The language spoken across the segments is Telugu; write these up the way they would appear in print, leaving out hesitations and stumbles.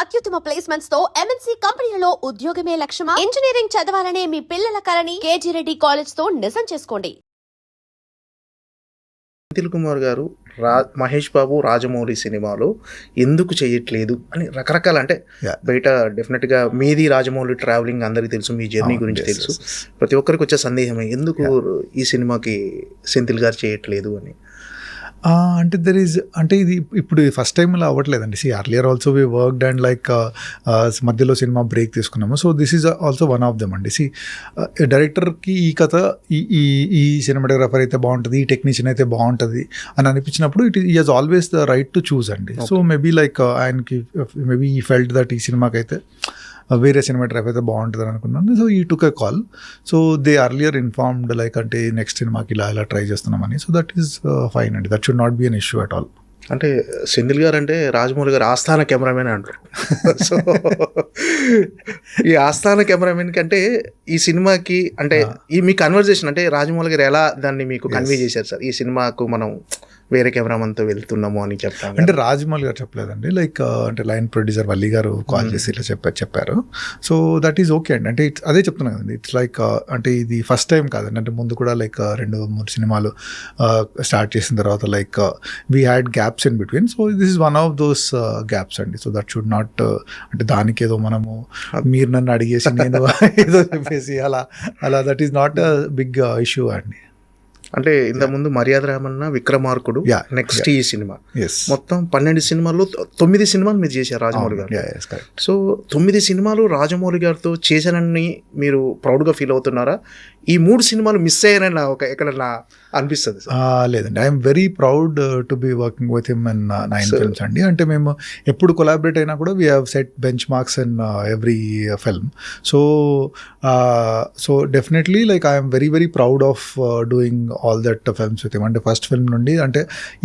అత్యుత్తమ ప్లేస్మెంట్స్ తో ఎంఎన్సీ కంపెనీలలో ఉద్యోగమే లక్ష్యమా? ఇంజనీరింగ్ చదవాలనే మీ పిల్లల కలని కేజీ రెడ్డి కాలేజ్ తో నిజం చేసుకోండి. నిఖిల్ కుమార్ గారు మహేష్ బాబు రాజమౌళి సినిమాలో ఎందుకు చేయట్లేదు అని రకరకాల అంటే బయట డెఫినెట్గా మీది రాజమౌళి ట్రావెలింగ్ అందరికీ తెలుసు, మీ జర్నీ గురించి తెలుసు. ప్రతి ఒక్కరికి వచ్చే సందేహమే ఎందుకు ఈ సినిమాకి సెంథిల్ గారు చేయట్లేదు అని. అంటే అంటే ఇది ఇప్పుడు ఫస్ట్ టైం ఇలా అవ్వట్లేదండి. Earlier also we worked and like మధ్యలో సినిమా బ్రేక్ తీసుకున్నాము. So this is also one of them అండి. డైరెక్టర్కి ఈ కథ ఈ సినిమాటోగ్రాఫర్ అయితే బాగుంటుంది, ఈ టెక్నీషియన్ అయితే బాగుంటుంది అని అనిపించినప్పుడు ఈ has always the right to choose అండి. సో మేబీ లైక్ ఆయనకి మేబీ ఈ ఫెల్ట్ దట్ ఈ సినిమాకి అయితే వేరే సినిమాటోగ్రఫీ అయితే బాగుంటుంది అనుకున్నాను. సో ఈ took a call. So they earlier informed like అంటే నెక్స్ట్ సినిమాకి ఇలా ట్రై చేస్తున్నామని. సో దట్ ఈస్ ఫైన్ అండి. That should not be an issue at all. అంటే సెంథిల్ గారు అంటే రాజమౌళి గారు ఆస్థాన కెమెరామెన్ అంటారు. సో ఈ ఆస్థాన కెమెరామెన్ కంటే ఈ సినిమాకి అంటే ఈ మీ కన్వర్జేషన్ అంటే రాజమౌళి గారు ఎలా దాన్ని మీకు కన్వే చేశారు సార్, ఈ సినిమాకు మనం వేరే కెమెరామన్తో వెళ్తున్నాము అని చెప్తాను అంటే రాజమౌళి గారు చెప్పలేదండి. లైక్ అంటే లైన్ ప్రొడ్యూసర్ వల్లి గారు కాల్ చేసి ఇలా చెప్పారు. సో దట్ ఈజ్ ఓకే అండి. అంటే అదే చెప్తున్నాను కదండి. ఇట్స్ లైక్ అంటే ఇది ఫస్ట్ టైం కాదండి. అంటే ముందు కూడా లైక్ 2-3 సినిమాలు స్టార్ట్ చేసిన తర్వాత like we had gaps in between. So this is one of those gaps అండి. సో దట్ షుడ్ నాట్ అంటే దానికి ఏదో మనము మీరు నన్ను అడిగేసి నేను ఏదో చెప్పేసి అలా that is not a big issue అండి. అంటే ఇంతకుముందు మర్యాద రామన్న, విక్రమార్కుడు, నెక్స్ట్ ఈ సినిమా మొత్తం 12 సినిమాల్లో 9 సినిమాలు మీరు చేశారు రాజమౌళి గారు. సో 9 సినిమాలు రాజమౌళి గారితో చేశానని మీరు ప్రౌడ్గా ఫీల్ అవుతున్నారా? ఈ 3 సినిమాలు మిస్ అయ్యానని ఎక్కడన్నా అనిపిస్తుంది? లేదండి, I'm very proud to be working with him in 9 films అండి. అంటే మేము ఎప్పుడు కొలాబరేట్ అయినా కూడా we have set benchmarks in every film. So definitely like I'm very very proud of doing all that films with him. అంటే ఫస్ట్ ఫిల్మ్ నుండి అంటే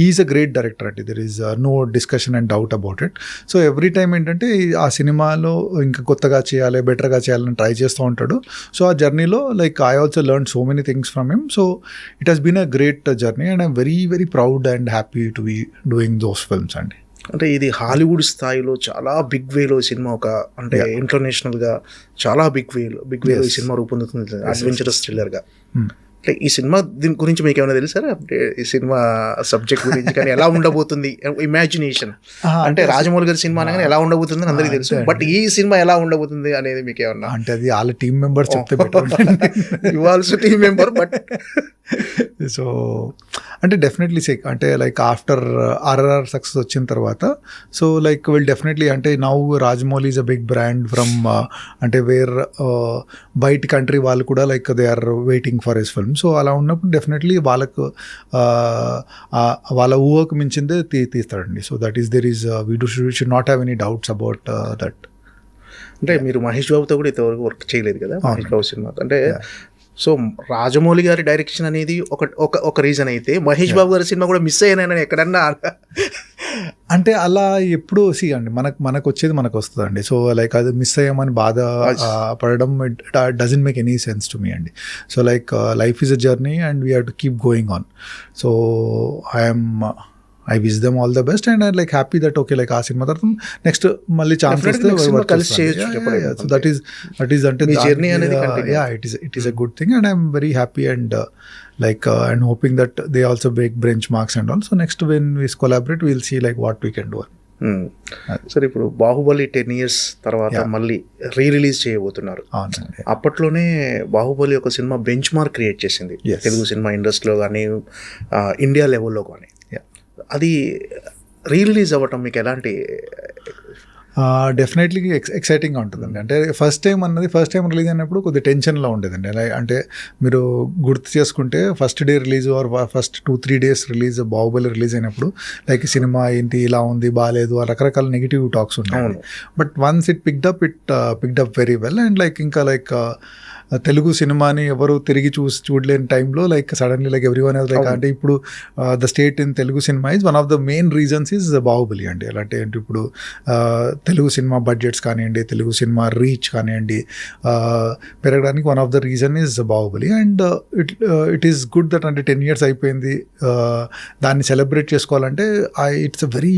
ఈజ్ అ గ్రేట్ డైరెక్టర్ అండి. There is no discussion and doubt about it. So every time ఏంటంటే ఆ సినిమాలో ఇంకా కొత్తగా చేయాలి, బెటర్గా చేయాలని ట్రై చేస్తూ ఉంటాడు. సో ఆ జర్నీలో like I also learn so many things from him. So it has been a great journey and I'm very very proud and happy to be doing those films అండి. అంటే ఇది హాలీవుడ్ స్థాయిలో చాలా బిగ్ వేలో సినిమా, ఒక అంటే ఇంటర్నేషనల్గా చాలా బిగ్ వేలో ఈ సినిమా రూపొందుతుంది, అడ్వెంచరస్ థ్రిల్లర్గా. అంటే ఈ సినిమా దీని గురించి మీకు ఏమైనా తెలుసారా? అంటే ఈ సినిమా సబ్జెక్ట్ గురించి కానీ ఎలా ఉండబోతుంది, ఇమాజినేషన్ అంటే రాజమౌళి గారి సినిమా అనగానే ఎలా ఉండబోతుంది అని అందరికీ తెలుసు, బట్ ఈ సినిమా ఎలా ఉండబోతుంది అనేది మీకు ఏమన్నా అంటే అది వాళ్ళ టీమ్ మెంబర్ చెప్తే ఇవాల్సి టీమ్ మెంబర్ బట్ సో అంటే డెఫినెట్లీ అంటే లైక్ ఆఫ్టర్ ఆర్ఆర్ఆర్ సక్సెస్ వచ్చిన తర్వాత సో లైక్ విల్ డెఫినెట్లీ అంటే now Rajamouli is a big brand from అంటే వేర్ బయట కంట్రీ వాళ్ళు కూడా like they are waiting for his film. So అలా ఉన్నప్పుడు డెఫినెట్లీ వాళ్ళకు వాళ్ళ ఊహకు మించిందే తీస్తాడండి. So that is there is we should not have any doubts about that. అంటే మీరు మహేష్ బాబుతో కూడా ఇంతవరకు వర్క్ చేయలేదు కదా మహేష్ బాబు సినిమా అంటే. సో రాజమౌళి గారి డైరెక్షన్ అనేది ఒక రీజన్ అయితే మహేష్ బాబు గారి సినిమా కూడా మిస్ అయ్యానని ఎక్కడన్నా అంటే అలా ఎప్పుడు అండి మనకు వచ్చేది మనకు వస్తుందండి. సో లైక్ అది మిస్ అయ్యామని బాధ పడడం doesn't make any sense to me అండి. So like life is a journey and we have to keep going on. So I wish them all the best and I'm like happy that okay like ఆ సినిమా తర్వాత నెక్స్ట్ మళ్ళీ ఛాన్స్ వస్తే కలిసి చేయొచ్చు. సో దట్ ఈస్ అంటే మీ జర్నీ అనేది it is a good thing and I'm very happy and like and hoping that they also break benchmarks and all. So next when we collaborate we'll see like what we can do. సరే, ఇప్పుడు బాహుబలి 10 years తర్వాత మళ్ళీ రిలీజ్ చేయబోతున్నారు. అప్పట్లోనే బాహుబలి ఒక సినిమా బెంచ్ మార్క్ క్రియేట్ చేసింది తెలుగు సినిమా ఇండస్ట్రీలో కానీ ఇండియా లెవెల్లో కానీ. అది రిలీజ్ అవ్వటం మీకు ఎలాంటి? డెఫినెట్లీ ఎక్సైటింగ్గా ఉంటుందండి. అంటే ఫస్ట్ టైం రిలీజ్ అయినప్పుడు కొద్దిగా టెన్షన్లో ఉండేదండి. అంటే మీరు గుర్తు చేసుకుంటే first day release are first 2-3 days release Baahubali release అయినప్పుడు లైక్ సినిమా ఏంటి ఇలా ఉంది బాగాలేదు రకరకాల నెగిటివ్ టాక్స్ ఉంటాయి. But once it picked up very well and like ఇంకా లైక్ తెలుగు సినిమాని ఎవరు తిరిగి చూడలేని టైంలో like suddenly like everyone has like అంటే ఇప్పుడు the state in Telugu cinema is one of the main reasons is Baahubali అండి. ఎలా అంటే ఇప్పుడు తెలుగు సినిమా బడ్జెట్స్ కానివ్వండి, తెలుగు సినిమా రీచ్ కానివ్వండి పెరగడానికి one of the reason is Baahubali. And it is good that అంటే 10 years అయిపోయింది, దాన్ని సెలబ్రేట్ చేసుకోవాలంటే it's a very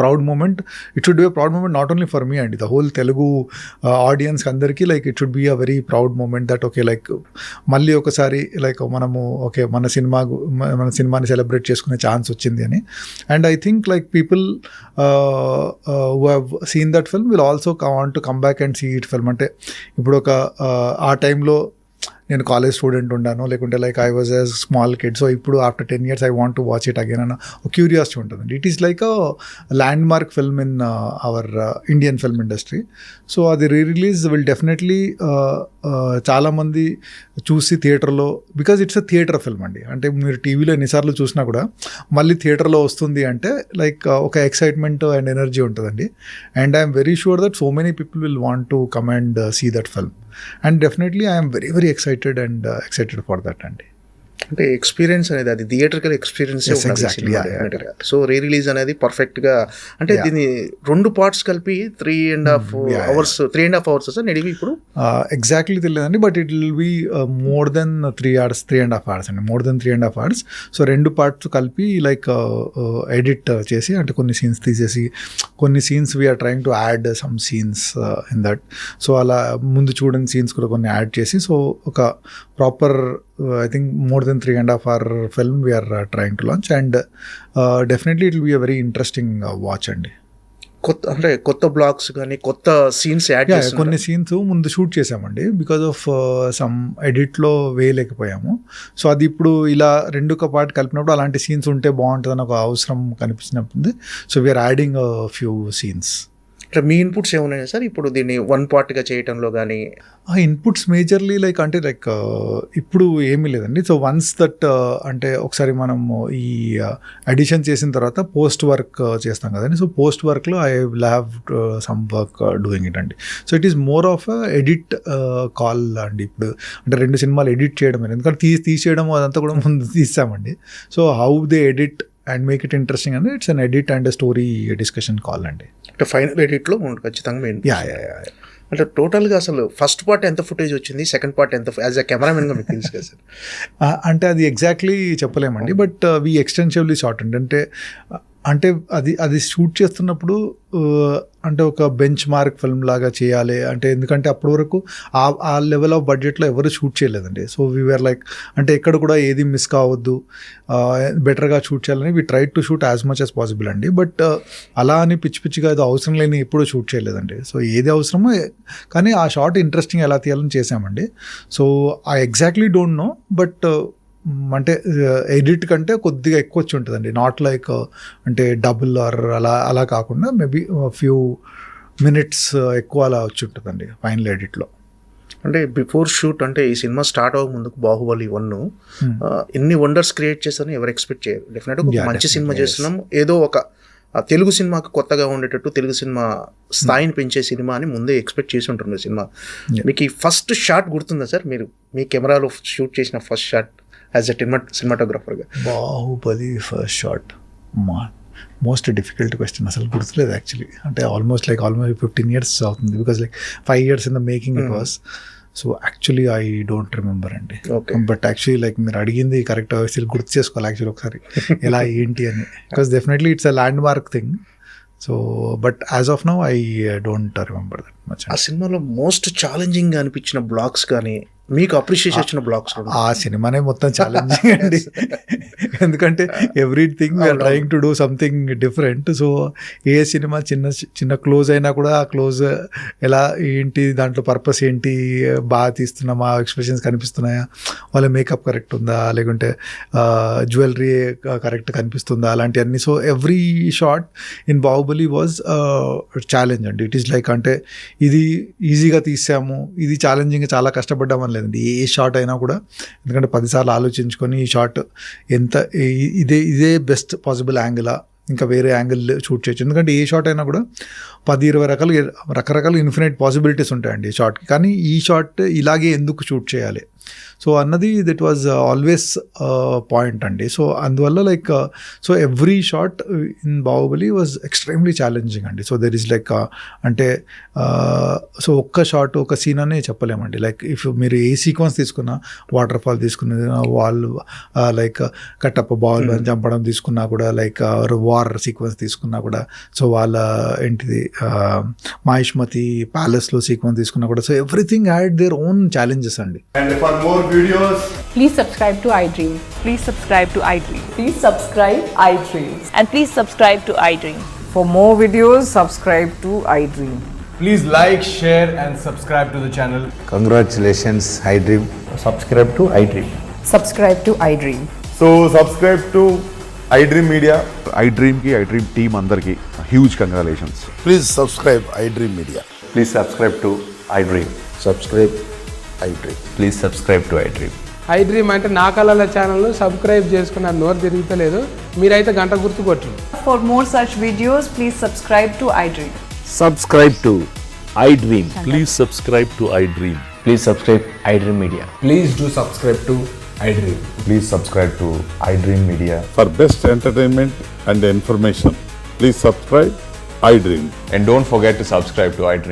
proud moment. It should be a proud moment not only for me అండి, ద హోల్ తెలుగు ఆడియన్స్ అందరికీ like it should be a very proud moment that okay like మళ్ళీ ఒకసారి లైక్ మనము ఓకే మన సినిమాని సెలబ్రేట్ చేసుకునే ఛాన్స్ వచ్చింది అని. And I think like people who have seen that film will also want to come back and see it film. అంటే ఇప్పుడు ఒక ఆ టైంలో నేను కాలేజ్ స్టూడెంట్ ఉన్నాను, లేకుంటే like I was a small kid, so ఇప్పుడు after 10 years I want to watch it again అన్న ఒక క్యూరియాసిటీ ఉంటుందండి. It is like a landmark film in our Indian film industry. So అది రిలీజ్ విల్ డెఫినెట్లీ చాలామంది చూసి థియేటర్లో, because it's a theatre film అండి. అంటే మీరు టీవీలో ఎన్నిసార్లు చూసినా కూడా మళ్ళీ థియేటర్లో వస్తుంది అంటే లైక్ ఒక ఎక్సైట్మెంట్ అండ్ ఎనర్జీ ఉంటుందండి. And I'm very sure that so many people will want to come and see that film. And definitely I'm very very excited and excited for that అండి. అంటే ఎక్స్పీరియన్స్ అనేది అది theatrical experience. So re release అనేది పర్ఫెక్ట్గా అంటే దీన్ని 2 parts కలిపి 3.5 hours సార్ నడివి ఇప్పుడు ఎగ్జాక్ట్లీ తెలియదండి, but it will be more than 3 hours, 3.5 hours అండి, more than 3.5 hours. So 2 parts కలిపి లైక్ ఎడిట్ చేసి అంటే కొన్ని సీన్స్ తీసేసి కొన్ని scenes we are trying to add some scenes in that. So అలా ముందు చూడని సీన్స్ కూడా కొన్ని యాడ్ చేసి సో ఒక proper I think more than 3.5 hour film we are trying to launch, and definitely it will be a very interesting watch అండి. కొత్త బ్లాగ్స్ కానీ కొత్త సీన్స్ యాడ్ చేసి కొన్ని సీన్స్ ముందు షూట్ చేసామండి, బికాజ్ ఆఫ్ సమ్ ఎడిట్లో వేయలేకపోయాము. సో అది ఇప్పుడు ఇలా 2 పార్ట్ కలిపినప్పుడు అలాంటి సీన్స్ ఉంటే బాగుంటుందని ఒక అవసరం కనిపించినప్పుడు so we are adding few scenes. అంటే మీ ఇన్పుట్స్ ఏమున్నాయి సార్ ఇప్పుడు దీన్ని 1 partగా చేయటంలో కానీ? ఆ ఇన్పుట్స్ మేజర్లీ లైక్ అంటే లైక్ ఇప్పుడు ఏమీ లేదండి. సో వన్స్ దట్ అంటే ఒకసారి మనం ఈ అడిషన్ చేసిన తర్వాత పోస్ట్ వర్క్ చేస్తాం కదండి. సో పోస్ట్ వర్క్లో I will have some work doing it అండి. So it is more of edit call అండి. ఇప్పుడు అంటే 2 సినిమాలు ఎడిట్ చేయడం, ఎందుకంటే తీసేయడం అదంతా కూడా ముందు తీసామండి. So how they edit and make it interesting అండి, it's an edit and story discussion call అండి. అంటే ఫైనల్ ఎడిట్లో ఖచ్చితంగా మెయిన్. అంటే టోటల్గా అసలు ఫస్ట్ పార్ట్ ఎంత ఫుటేజ్ వచ్చింది, సెకండ్ పార్ట్ ఎంత యాజ్ అ కెమెరామెన్గా మీకు తెలుసు కదా సార్? అంటే అది ఎగ్జాక్ట్లీ చెప్పలేమండి, బట్ వీ ఎక్స్టెన్సివ్లీ షార్ట్ అండి. అంటే అది షూట్ చేస్తున్నప్పుడు అంటే ఒక బెంచ్ మార్క్ ఫిల్మ్ లాగా చేయాలి అంటే, ఎందుకంటే అప్పటి వరకు ఆ లెవెల్ ఆఫ్ బడ్జెట్లో ఎవరు షూట్ చేయలేదండి. సో వీఆర్ లైక్ అంటే ఎక్కడ కూడా ఏది మిస్ కావద్దు, బెటర్గా షూట్ చేయాలని we try to shoot as much as possible అండి. బట్ అలా అని పిచ్చిగా అది అవసరం లేని ఎప్పుడూ షూట్ చేయలేదండి. సో ఏది అవసరమో కానీ ఆ షార్ట్ ఇంట్రెస్టింగ్ ఎలా తీయాలని చేసామండి. So I exactly don't know, but అంటే ఎడిట్ కంటే కొద్దిగా ఎక్కువ వచ్చి ఉంటుందండి. నాట్ లైక్ అంటే డబుల్ ఆర్ అలా కాకుండా మేబీ ఫ్యూ మినిట్స్ ఎక్కువ అలా వచ్చి ఉంటుందండి ఫైనల్ ఎడిట్లో. అంటే బిఫోర్ షూట్ అంటే ఈ సినిమా స్టార్ట్ అవ్వక ముందుకు బాహుబలి 1 ఎన్ని వండర్స్ క్రియేట్ చేస్తారని ఎవరు ఎక్స్పెక్ట్ చేయరు. డెఫినెట్గా మంచి సినిమా చేస్తున్నాం, ఏదో ఒక తెలుగు సినిమాకి కొత్తగా ఉండేటట్టు తెలుగు సినిమా స్థాయిని పెంచే సినిమా అని ముందే ఎక్స్పెక్ట్ చేసి ఉంటుంది సినిమా. మీకు ఈ ఫస్ట్ షాట్ గుర్తుందా సార్? మీరు మీ కెమెరాలో షూట్ చేసిన ఫస్ట్ షాట్ యాజ్ ఎ సినిమాటోగ్రాఫర్గా? Baahubali first shot most difficult question, అసలు గుర్తులేదు యాక్చువల్లీ. అంటే ఆల్మోస్ట్ 15 years అవుతుంది, because 5 years in the making it was. So actually I don't remember అండి. బట్ యాక్చువల్లీ మీరు అడిగింది కరెక్ట్, గుర్తు చేసుకోవాలి యాక్చువల్లీ ఒకసారి ఎలా ఏంటి అని, because definitely it's a land mark thing. So but as of now I don't remember that much. ఆ సినిమాలో మోస్ట్ ఛాలెంజింగ్ అనిపించిన బ్లాగ్స్ కానీ మీకు అప్రిషియేషన్ వచ్చిన బ్లాగ్స్? ఆ సినిమానే మొత్తం ఛాలెంజింగ్ అండి, ఎందుకంటే everything we are trying to do something different. So ఏ సినిమా చిన్న క్లోజ్ అయినా కూడా ఆ క్లోజ్ ఎలా ఏంటి, దాంట్లో పర్పస్ ఏంటి, బాగా తీస్తున్నామా, ఎక్స్ప్రెషన్స్ కనిపిస్తున్నాయా, వాళ్ళ మేకప్ కరెక్ట్ ఉందా, లేకుంటే జ్యువెలరీ కరెక్ట్ కనిపిస్తుందా, అలాంటివన్నీ. So every shot in Baahubali was challenge అండి. ఇట్ ఈస్ లైక్ అంటే ఇది ఈజీగా తీసాము, ఇది ఛాలెంజింగ్గా చాలా కష్టపడ్డామని లేదండి. ఏ షాట్ అయినా కూడా ఎందుకంటే 10 సార్లు ఆలోచించుకొని ఈ షాట్ ఎంత ఇదే బెస్ట్ పాసిబుల్ యాంగిలా, ఇంకా వేరే యాంగిల్ షూట్ చేయొచ్చు. ఎందుకంటే ఏ షాట్ అయినా కూడా 10-20 రకరకాల ఇన్ఫినైట్ పాసిబిలిటీస్ ఉంటాయండి ఈ షాట్కి. కానీ ఈ షాట్ ఇలాగే ఎందుకు షూట్ చేయాలి, సో అన్నది దట్ వాజ్ ఆల్వేస్ పాయింట్ అండి. సో అందువల్ల like so every shot in Baahubali was extremely challenging అండి. సో దెర్ ఈస్ లైక్ అంటే సో ఒక్క షాట్ ఒక సీన్ అనే చెప్పలేమండి. లైక్ ఇఫ్ మీరు ఏ సీక్వెన్స్ తీసుకున్నా, వాటర్ ఫాల్ తీసుకున్న వాళ్ళు లైక్ కట్టప్ప బాల్ చంపడం తీసుకున్నా కూడా, లైక్ వార్ సీక్వెన్స్ తీసుకున్నా కూడా, సో వాళ్ళ ఏంటిది మాహిష్మతి ప్యాలెస్లో సీక్వెన్స్ తీసుకున్నా కూడా, so everything had their own challenges అండి. And for more videos, Please subscribe to iDream. Please subscribe to iDream. Please subscribe iDream. And please subscribe to iDream. For more videos, subscribe to iDream. please like, share, and subscribe to the channel. Congratulations, iDream. Subscribe to iDream. Subscribe to iDream. So subscribe to iDream Media. iDream की iDream team अंदर की huge congratulations. Please subscribe iDream Media. Please subscribe to iDream. Subscribe iDream. Please subscribe to iDream. iDream అంటే నా కళల ఛానల్ సబ్స్క్రైబ్ చేసుకున్న నోరు తిరుగుతలేదు, మీరైతే గంట గుర్తు కొట్టండి. For more such videos, please subscribe to iDream. Subscribe to iDream. Please subscribe to iDream. Please subscribe iDream Media. Please do subscribe to iDream. Please subscribe to iDream Media. For best entertainment and information, please subscribe iDream. And don't forget to subscribe to iDream.